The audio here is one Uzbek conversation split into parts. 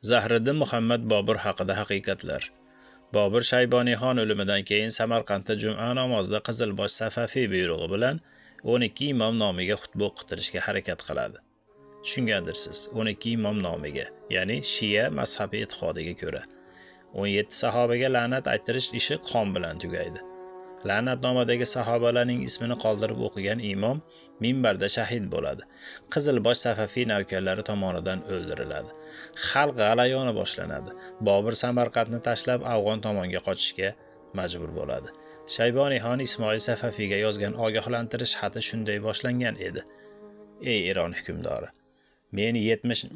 Zahriddin Muhammad Bobur haqida haqiqatlar. Bobur Shayboniyxon o'limidan keyin Samarqandda juma namozida Qizilbosh Safafiy buyrug'i bilan 12 imom nomiga xutba o'qitirishga harakat qiladi. Tushungandirsiz, 12 imom nomiga, ya'ni Shia mazhabi e'tiqodiga ko'ra 17 sahobaga la'nat aytirish ishi qon bilan tugaydi. La'natnomadagi sahobalarning ismini qoldirib o'qigan imom minbarda shahid bo'ladi. Qizilbosh Safafiy navkarlari tomonidan o'ldiriladi. Xalq g'alayoni boshlanadi. Bobur Samarqandni tashlab Afg'on tomonga qochishga majbur bo'ladi. Shayboniyxon Ismoil Safafiyga yozgan ogohlantirish xati shunday boshlangan edi. Ey Eron hukmdori,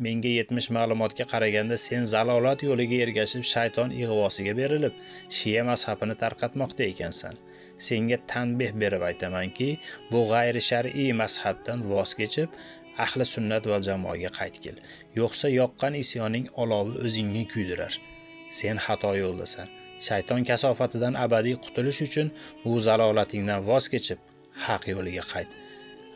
menga 70 ma'lumotga qaraganda sen zalolat yo'liga ergashib shayton ig'vosiga berilib, Shia mazhabini tarqatmoqda ekansan. Senga tanbeh berib aytamanki, bu g'ayri shar'iy mazhabdan voz kechib, ahli sunnat va jamoaga qaytgil. Yo'qsa yoqqan isyoning olovi o'zingga kuydirar. Sen xato yo'ldasan. Shayton kasofatidan abadiy qutulish uchun bu zalolatingdan voz kechib, haq yo'liga qayt.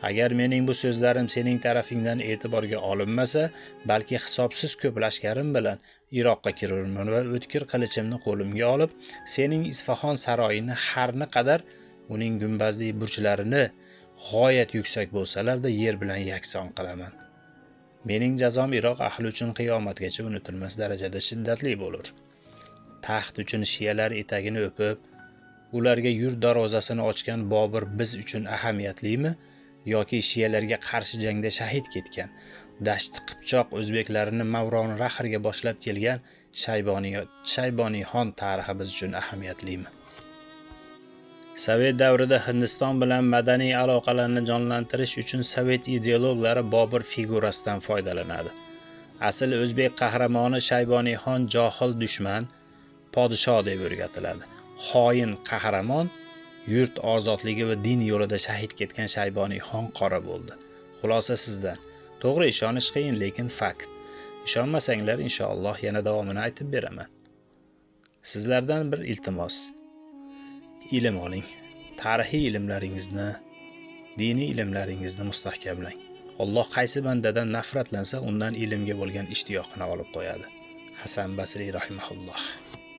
Agar mening bu so'zlarim sening tarafingdan e'tiborga olinmasa, balki hisobsiz ko'p lashkarim bilan Iroqqa kirurman va o'tkir qilichimni qo'limga olib, sening Isfahon saroyini harni qadar uning gumbazli burchlarini g'oyat yuksak bo'lsalarda yer bilan yakson qilaman. Mening jazom Iroq ahli uchun qiyomatgacha unutilmas darajada shiddatli bo'lur. Taxt uchun shiyalar etagini o'pib, ularga yurt darvozasini ochgan Bobur biz uchun ahamiyatlimi? Yoki shiyalarga qarshi jangda shahid ketgan, Dashti Qipchoq o'zbeklarini Mavron Rahrga boshlab kelgan Shayboniyxon tarixi biz uchun ahamiyatlimi? Sovet davrida Hindiston bilan madaniy aloqalarni jonlantirish uchun sovet ideologlari Bobur figurasidan foydalanadi. Asl o'zbek qahramoni Shayboniyxon johil dushman, podsho deb o'rgatiladi. Xoin qahramon yurt ozodligi va din yo'lida shahid ketgan Shayboniyxon qora bo'ldi. Xulosa sizdan. To'g'ri, ishonish qiyin, lekin fakt. Ishonmasanglar inshaalloh yana davomini aytib beraman. Sizlardan bir iltimos. Ilm oling. Tarixiy ilmlaringizni, diniy ilmlaringizni mustahkamlang. Alloh qaysi bandadan nafratlansa, undan ilmga bo'lgan ishtiyoqini olib qo'yadi. Hasan Basri rahimahulloh.